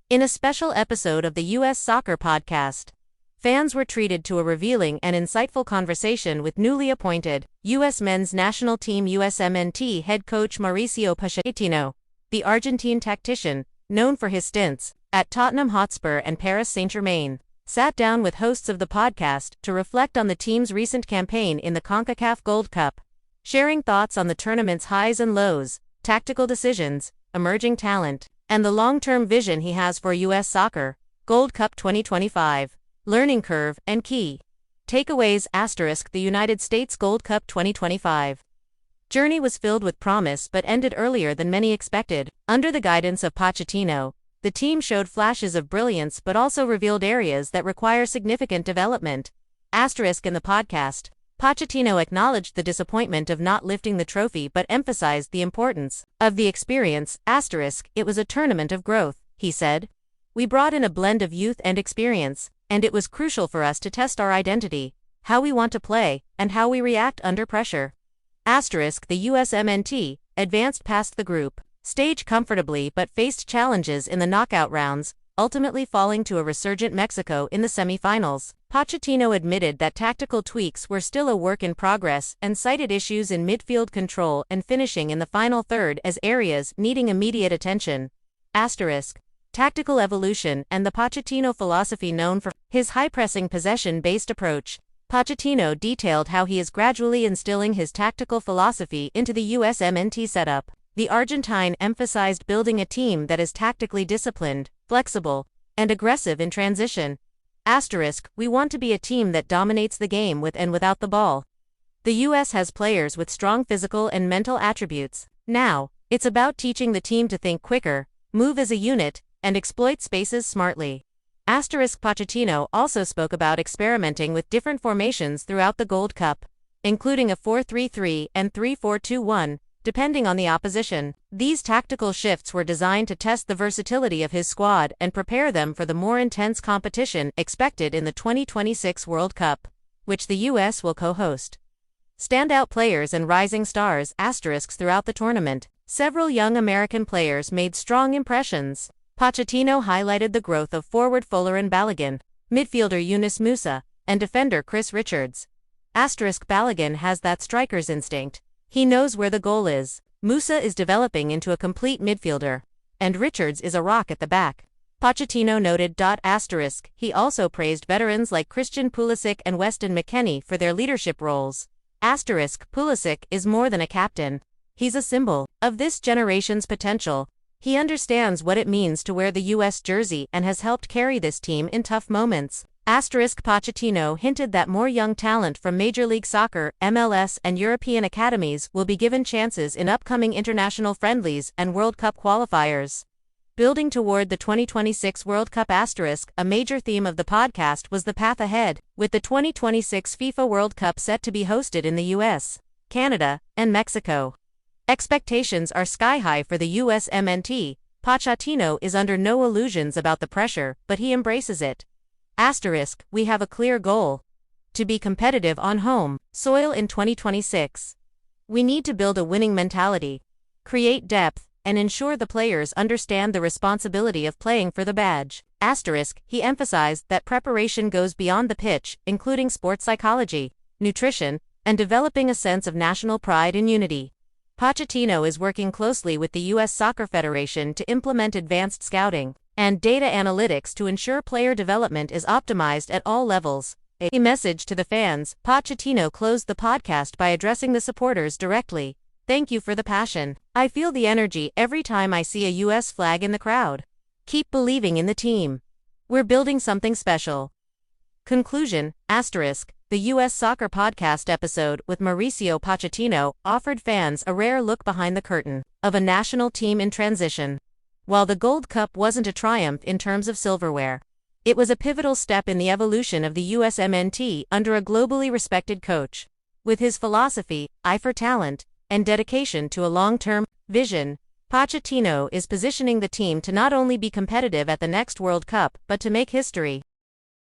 In a special episode of the U.S. Soccer Podcast, fans were treated to a revealing and insightful conversation with newly appointed U.S. men's national team USMNT head coach Mauricio Pochettino. The Argentine tactician, known for his stints at Tottenham Hotspur and Paris Saint-Germain, sat down with hosts of the podcast to reflect on the team's recent campaign in the CONCACAF Gold Cup, sharing thoughts on the tournament's highs and lows, tactical decisions, emerging talent, and the long-term vision he has for U.S. Soccer Gold Cup 2025, learning curve, and key takeaways. The United States Gold Cup 2025 journey was filled with promise but ended earlier than many expected. Under the guidance of Pochettino, the team showed flashes of brilliance but also revealed areas that require significant development. In the podcast, Pochettino acknowledged the disappointment of not lifting the trophy but emphasized the importance of the experience. It was a tournament of growth, he said. We brought in a blend of youth and experience, and it was crucial for us to test our identity, how we want to play, and how we react under pressure. The USMNT advanced past the group stage comfortably but faced challenges in the knockout rounds, ultimately falling to a resurgent Mexico in the semi-finals. Pochettino admitted that tactical tweaks were still a work in progress and cited issues in midfield control and finishing in the final third as areas needing immediate attention. Tactical evolution and the Pochettino philosophy. Known for his high-pressing possession-based approach, Pochettino detailed how he is gradually instilling his tactical philosophy into the USMNT setup. The Argentine emphasized building a team that is tactically disciplined, flexible, and aggressive in transition. We want to be a team that dominates the game with and without the ball. The U.S. has players with strong physical and mental attributes. Now, it's about teaching the team to think quicker, move as a unit, and exploit spaces smartly. Pochettino also spoke about experimenting with different formations throughout the Gold Cup, including a 4-3-3 and 3-4-2-1, depending on the opposition. These tactical shifts were designed to test the versatility of his squad and prepare them for the more intense competition expected in the 2026 World Cup, which the U.S. will co-host. Standout players and rising stars. Throughout the tournament, several young American players made strong impressions. Pochettino highlighted the growth of forward Folarin, Balogun, midfielder Yunus, Musah, and defender Chris Richards. Balogun has that striker's instinct. He knows where the goal is. Musah is developing into a complete midfielder, and Richards is a rock at the back. Pochettino noted. He also praised veterans like Christian Pulisic and Weston McKennie for their leadership roles. Pulisic is more than a captain. He's a symbol of this generation's potential. He understands what it means to wear the U.S. jersey and has helped carry this team in tough moments. Pochettino hinted that more young talent from Major League Soccer, MLS, and European academies will be given chances in upcoming international friendlies and World Cup qualifiers. Building toward the 2026 World Cup. A major theme of the podcast was the path ahead, with the 2026 FIFA World Cup set to be hosted in the U.S., Canada, and Mexico. Expectations are sky-high for the USMNT. Pochettino is under no illusions about the pressure, but he embraces it. We have a clear goal: to be competitive on home soil in 2026. We need to build a winning mentality, create depth, and ensure the players understand the responsibility of playing for the badge. He emphasized that preparation goes beyond the pitch, including sports psychology, nutrition, and developing a sense of national pride and unity. Pochettino is working closely with the U.S. Soccer Federation to implement advanced scouting and data analytics to ensure player development is optimized at all levels. A message to the fans. Pochettino closed the podcast by addressing the supporters directly. Thank you for the passion. I feel the energy every time I see a U.S. flag in the crowd. Keep believing in the team. We're building something special. Conclusion. The U.S. Soccer Podcast episode with Mauricio Pochettino offered fans a rare look behind the curtain of a national team in transition. While the Gold Cup wasn't a triumph in terms of silverware, it was a pivotal step in the evolution of the USMNT under a globally respected coach. With his philosophy, eye for talent, and dedication to a long-term vision, Pochettino is positioning the team to not only be competitive at the next World Cup but to make history.